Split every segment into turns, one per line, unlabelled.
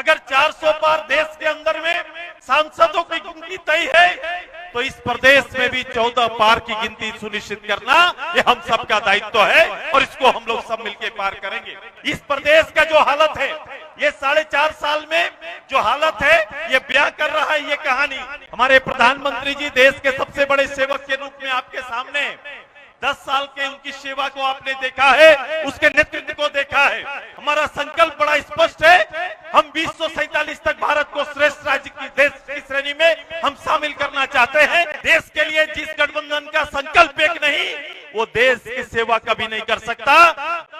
अगर 400 पार देश के अंदर में सांसदों की गिनती तय है तो इस प्रदेश में भी 14 पार की गिनती सुनिश्चित करना ये हम सबका दायित्व है और इसको हम लोग सब मिलकर पार करेंगे। इस प्रदेश का जो हालत है, ये 4.5 साल में जो हालत है ये बयां कर रहा है ये कहानी। हमारे प्रधानमंत्री जी देश के सबसे बड़े सेवक के रूप में आपके सामने 10 साल के उनकी सेवा को आपने देखा है, उसके नेतृत्व को देखा है। हमारा संकल्प बड़ा स्पष्ट है, हम 2047 तक भारत को श्रेष्ठ राज्य की देश की श्रेणी में हम शामिल करना चाहते हैं। देश के लिए जिस गठबंधन का संकल्प एक नहीं, वो देश की सेवा कभी नहीं कर सकता।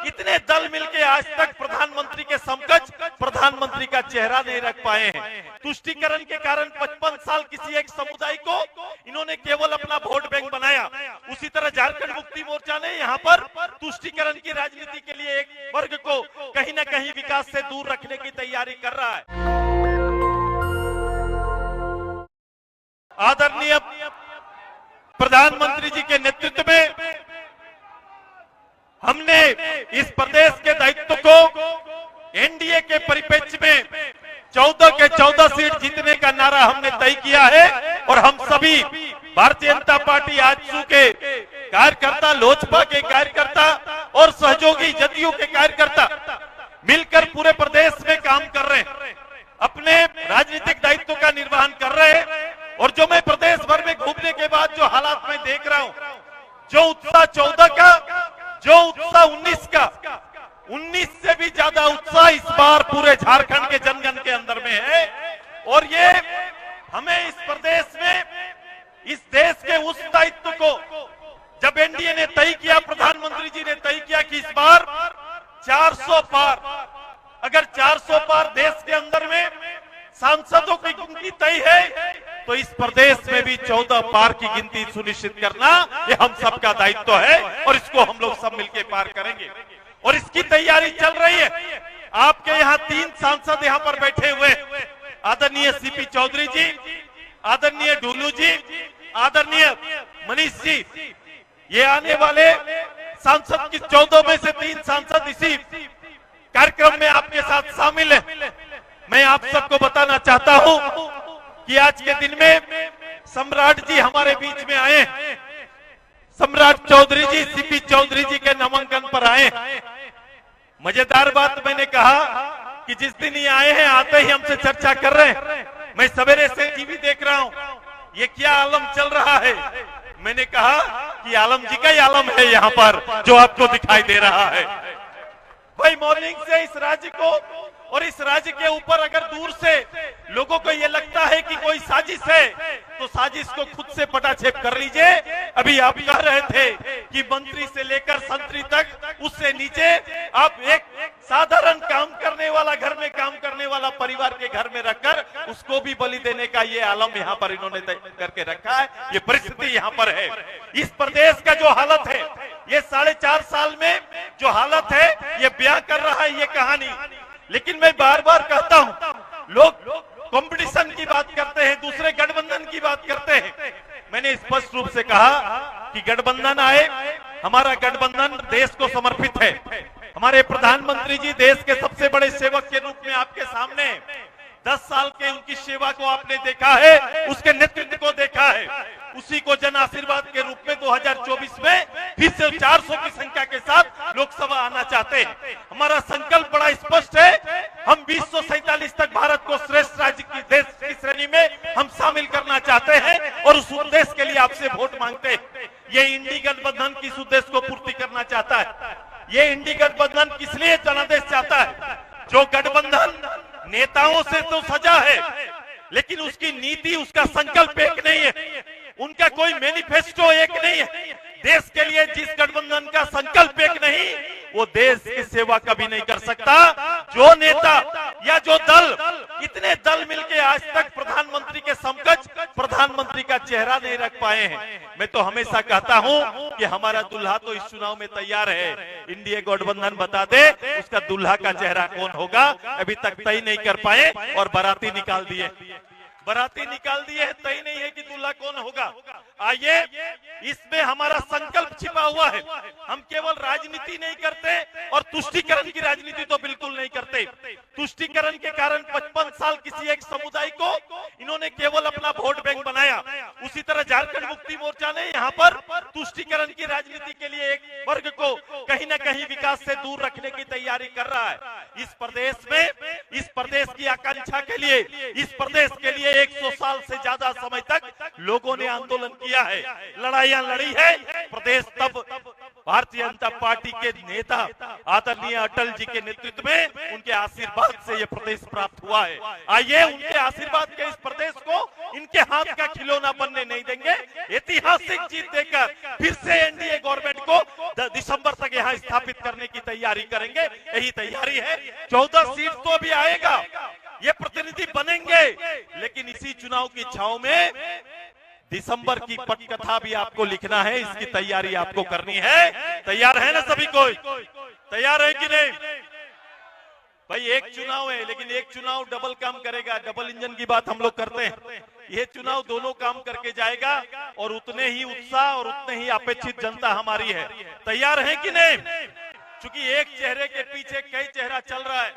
इतने दल मिलके आज तक प्रधानमंत्री के समकक्ष प्रधानमंत्री का चेहरा नहीं रख पाए हैं। तुष्टीकरण के कारण 55 साल किसी एक समुदाय को इन्होंने केवल अपना वोट बैंक बनाया। उसी तरह झारखंड मुक्ति मोर्चा ने यहाँ पर तुष्टीकरण की राजनीति के लिए एक वर्ग को कहीं न कहीं विकास से दूर रखने की तैयारी कर रहा है। आदरणीय प्रधानमंत्री जी के नेतृत्व में हमने इस प्रदेश के दायित्व को एनडीए के परिप्रेक्ष्य में 14 के 14 सीट जीतने का नारा हमने तय किया है और हम सभी भारतीय जनता पार्टी आजसू के कार्यकर्ता, लोजपा के कार्यकर्ता और सहयोगी जदयू के कार्यकर्ता मिलकर पूरे प्रदेश में काम कर रहे हैं, अपने राजनीतिक दायित्व का निर्वहन कर रहे हैं। और जो मैं प्रदेश भर में घूमने के बाद जो हालात मैं देख रहा हूं, जो उत्साह 14 का, जो उत्साह 19 का, 19 से भी ज्यादा उत्साह इस बार पूरे झारखंड के जनगण के अंदर में है। और ये हमें इस प्रदेश में, इस देश के उस दायित्व को जब एनडीए ने तय किया, प्रधानमंत्री जी ने तय किया कि इस बार 400 पार, अगर 400 पार देश के अंदर में सांसदों की गिनती तय है तो इस प्रदेश में भी 14 पार की गिनती सुनिश्चित करना ये हम सबका दायित्व है और इसको हम लोग सब मिलकर पार करेंगे। और इसकी तैयारी चल रही है। आपके यहाँ 3 सांसद यहाँ पर बैठे हुए, आदरणीय सीपी चौधरी जी, आदरणीय ढुल्लू जी, आदरणीय मनीष जी। ये आने वाले सांसद की 14 में से 3 सांसद इसी कार्यक्रम में आपके साथ शामिल है। मैं आप सबको बताना चाहता हूं कि आज के दिन में सम्राट जी हमारे बीच में आए। सम्राट चौधरी जी, सीपी चौधरी जी के नामांकन पर आए। मजेदार बात मैंने कहा कि जिस दिन ये आए हैं, आते ही हमसे चर्चा कर रहे हैं। मैं सवेरे से टीवी देख रहा हूं, ये क्या आलम चल रहा है। मैंने कहा कि आलम जी का ही आलम है यहाँ पर जो आपको दिखाई दे रहा है। भाई मॉर्निंग से इस राज्य को और इस राज्य के ऊपर अगर दूर से लोगों को ये लगता है कि कोई साजिश है तो साजिश को खुद से पटाक्षेप कर लीजिए। अभी आप कह रहे थे कि मंत्री से लेकर संतरी तक, उससे नीचे आप एक साधारण काम करने वाला, घर में काम करने वाला परिवार के घर में रखकर उसको भी बलि देने का ये आलम यहाँ पर इन्होंने करके रखा है। ये परिस्थिति यहाँ पर है। इस प्रदेश का जो हालत है, ये 4.5 साल में जो हालत है ये बयां कर रहा है ये कहानी। लेकिन मैं बार बार कहता हूं, लोग कंपटीशन की बात करते हैं, दूसरे गठबंधन की बात करते हैं। मैंने स्पष्ट रूप से कहा कि गठबंधन आए, हमारा गठबंधन देश को समर्पित है। हमारे प्रधानमंत्री जी देश के सबसे बड़े सेवक के रूप में आपके सामने 10 साल के उनकी सेवा को आपने देखा है, उसके नेतृत्व को देखा है। उसी को जन आशीर्वाद के रूप में 2024 में फिर से 400 की संख्या के साथ लोकसभा आना चाहते हैं। हमारा संकल्प बड़ा स्पष्ट है, हम 2047 तक भारत को श्रेष्ठ राज्य की देश की श्रेणी में हम शामिल करना चाहते हैं और उस उद्देश्य के लिए आपसे वोट मांगते हैं। ये इंडी गठबंधन किस उद्देश्य को पूर्ति करना चाहता है? ये इंडी गठबंधन किस लिए जनादेश चाहता है? जो गठबंधन नेताओं से तो सजा है, लेकिन उसकी नीति, उसका संकल्प एक नहीं है, उनका कोई मैनिफेस्टो एक नहीं है। देश के लिए जिस गठबंधन का संकल्प एक नहीं, वो देश की सेवा कभी नहीं कर सकता। जो नेता या जो दल, इतने दल मिलके आज तक प्रधानमंत्री के समकक्ष प्रधानमंत्री का चेहरा नहीं रख पाए हैं। मैं तो हमेशा कहता हूं कि हमारा दुल्हा तो इस चुनाव में तैयार है। इंडिया गठबंधन बता दे उसका दुल्हा का चेहरा कौन होगा, अभी तक तय नहीं कर पाए और बाराती निकाल दिए। बाराती निकाल दिए हैं, तय नहीं है कि दूल्हा कौन होगा। आइए, इसमें हमारा संकल्प छिपा हुआ है। हम केवल राजनीति नहीं करते और तुष्टीकरण की राजनीति तो बिल्कुल नहीं करते। तुष्टीकरण के कारण 55 किसी एक समुदाय को इन्होंने केवल अपना वोट बैंक बनाया। उसी तरह झारखंड मुक्ति मोर्चा ने यहाँ पर तुष्टीकरण की राजनीति के लिए एक वर्ग को कहीं ना कहीं विकास से दूर रखने की तैयारी कर रहा है। इस प्रदेश में, इस प्रदेश की आकांक्षा के लिए, इस प्रदेश के लिए 100 साल से ज्यादा समय तक लोगों ने आंदोलन किया है, लड़ाइयां लड़ी है। प्रदेश तब भारतीय जनता पार्टी के नेता आदरणीय अटल जी के नेतृत्व में, उनके आशीर्वाद से ये प्रदेश प्राप्त हुआ है। आइए उनके आशीर्वाद के इस प्रदेश को इनके हाथ का खिलौना बनने नहीं देंगे। ऐतिहासिक जीत देकर फिर से एनडीए गवर्नमेंट को दिसंबर तक यहाँ स्थापित करने की तैयारी करेंगे। यही तैयारी है। 14 सीट तो भी आएगा, ये प्रतिनिधि बनेंगे, लेकिन इसी चुनाव की छाव में दिसंबर की पटकथा भी आपको लिखना है। इसकी तैयारी आपको करनी है। तैयार है ना सभी कोई? तैयार है कि नहीं भाई? एक चुनाव है, लेकिन एक चुनाव डबल काम करेगा। डबल इंजन की बात हम लोग करते हैं। ये चुनाव दोनों काम करके जाएगा और उतने ही उत्साह और उतने ही अपेक्षित जनता हमारी है। तैयार है कि नहीं? क्योंकि एक चेहरे के पीछे कई चेहरा चल रहा है।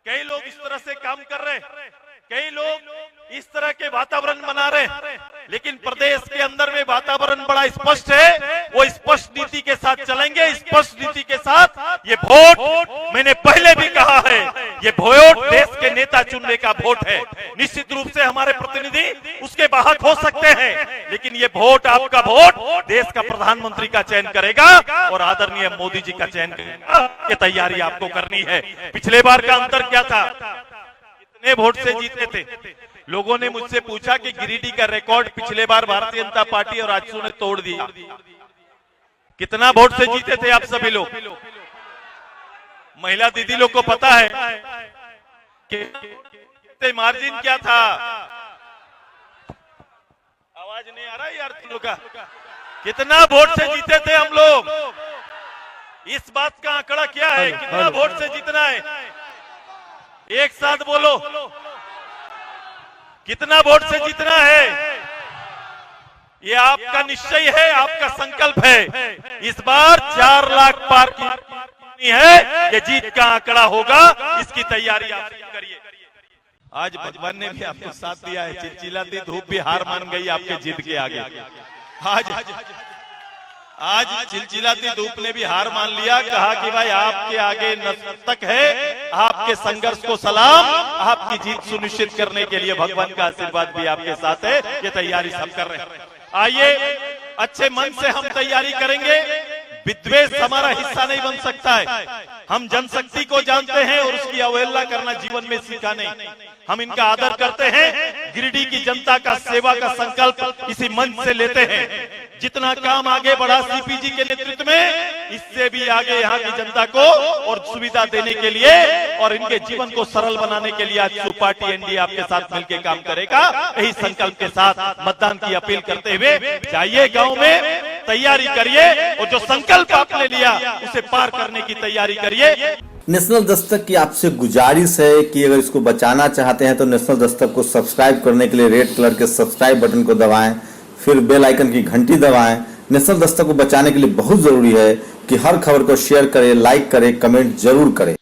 कई लोग इस तरह से काम कर रहे हैं, कई लोग इस तरह के वातावरण बना रहे हैं, लेकिन प्रदेश के अंदर में वातावरण बड़ा स्पष्ट है। वो स्पष्ट नीति के साथ चलेंगे। स्पष्ट नीति के साथ ये वोट, मैंने पहले भी कहा है, ये वोट देश के नेता चुनने का वोट है। निश्चित रूप से हमारे प्रतिनिधि उसके वाहक हो सकते हैं, लेकिन ये वोट, आपका वोट देश का प्रधानमंत्री का चयन करेगा और आदरणीय मोदी जी का चयन करेगा। ये तैयारी आपको करनी है। पिछले बार का अंतर क्या था? कितने वोट से जीते थे? लोगों ने मुझसे पूछा कि गिरिडीह का रिकॉर्ड पिछले बार भारतीय जनता पार्टी और आजसू ने तोड़ दिया। कितना वोट से जीते थे आप सभी लोग? महिला दीदी लोग को पता है कि मार्जिन क्या था? आवाज नहीं आ रहा यार तुम लोग का? कितना वोट से जीते थे हम लोग? इस बात का आंकड़ा क्या है? कितना वोट से जीतना है? एक साथ बोलो, कितना वोट से जीतना है? ये आपका निश्चय है, आपका संकल्प है। इस बार 4 लाख पार की है, ये जीत का आंकड़ा होगा। इसकी तैयारी आप करिए। आज भगवान ने भी आपको साथ दिया है। चिलचिलाती धूप भी हार मान गई आपके जिद के आगे। आज चिलचिलाती धूप ने भी हार मान लिया। कहा कि भाई आपके आगे नतमस्तक है, आपके संघर्ष को सलाम, आपकी जीत सुनिश्चित करने के लिए भगवान का आशीर्वाद भी आपके साथ है। ये तैयारी सब कर रहे हैं। आइए अच्छे मन से हम तैयारी करेंगे। विद्वेष हमारा हिस्सा नहीं बन सकता है। हम जनशक्ति को जानते हैं और उसकी अवहेलना करना जीवन में सीखा नहीं। हम इनका आदर करते हैं। गिरिडीह की जनता का सेवा का संकल्प इसी मंच से लेते हैं। जितना काम आगे बढ़ा सीपीजी के नेतृत्व में, इससे भी आगे यहाँ की जनता को और सुविधा देने के लिए और इनके जीवन को सरल बनाने के लिए आजसू पार्टी एनडीए आपके साथ मिलकर काम करेगा। यही संकल्प के साथ मतदान की अपील करते हुए जाइए गांव में, तैयारी करिए और जो संकल्प आपने लिया उसे पार करने की तैयारी करिए।
नेशनल दस्तक की आपसे गुजारिश है कि अगर इसको बचाना चाहते हैं तो नेशनल दस्तक को सब्सक्राइब करने के लिए रेड कलर के सब्सक्राइब बटन को दबाएं, फिर बेल आइकन की घंटी दबाएं। नेशनल दस्तक को बचाने के लिए बहुत जरूरी है कि हर खबर को शेयर करें, लाइक करें, कमेंट जरूर करें।